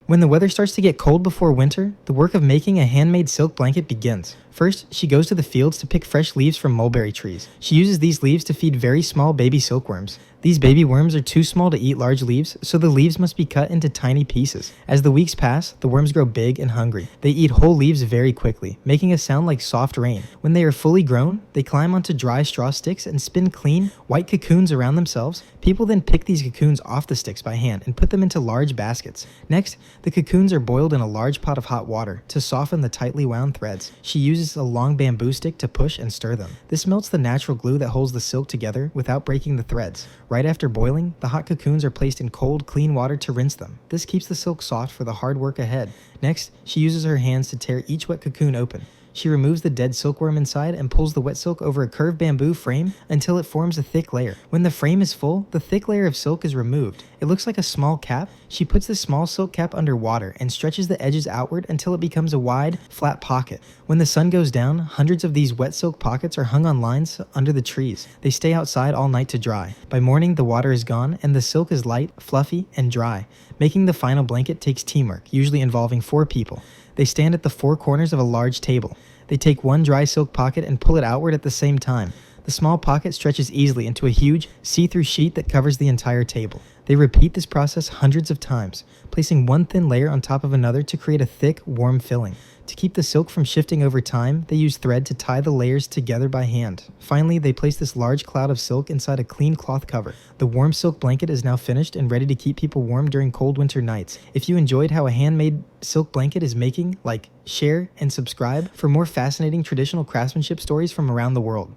When the weather starts to get cold before winter, the work of making a handmade silk blanket begins. First, she goes to the fields to pick fresh leaves from mulberry trees. She uses these leaves to feed very small baby silkworms. These baby worms are too small to eat large leaves, so the leaves must be cut into tiny pieces. As the weeks pass, the worms grow big and hungry. They eat whole leaves very quickly, making a sound like soft rain. When they are fully grown, they climb onto dry straw sticks and spin clean, white cocoons around themselves. People then pick these cocoons off the sticks by hand and put them into large baskets. Next, the cocoons are boiled in a large pot of hot water to soften the tightly wound threads. She uses a long bamboo stick to push and stir them. This melts the natural glue that holds the silk together without breaking the threads. Right after boiling, the hot cocoons are placed in cold, clean water to rinse them. This keeps the silk soft for the hard work ahead. Next, she uses her hands to tear each wet cocoon open. She removes the dead silkworm inside and pulls the wet silk over a curved bamboo frame until it forms a thick layer. When the frame is full, the thick layer of silk is removed. It looks like a small cap. She puts the small silk cap under water and stretches the edges outward until it becomes a wide, flat pocket. When the sun goes down, hundreds of these wet silk pockets are hung on lines under the trees. They stay outside all night to dry. By morning, the water is gone and the silk is light, fluffy, and dry. Making the final blanket takes teamwork, usually involving 4 people. They stand at the 4 corners of a large table. They take one dry silk pocket and pull it outward at the same time. The small pocket stretches easily into a huge, see-through sheet that covers the entire table. They repeat this process hundreds of times, placing one thin layer on top of another to create a thick, warm filling. To keep the silk from shifting over time, they use thread to tie the layers together by hand. Finally, they place this large cloud of silk inside a clean cloth cover. The warm silk blanket is now finished and ready to keep people warm during cold winter nights. If you enjoyed how a handmade silk blanket is making, like, share, and subscribe for more fascinating traditional craftsmanship stories from around the world.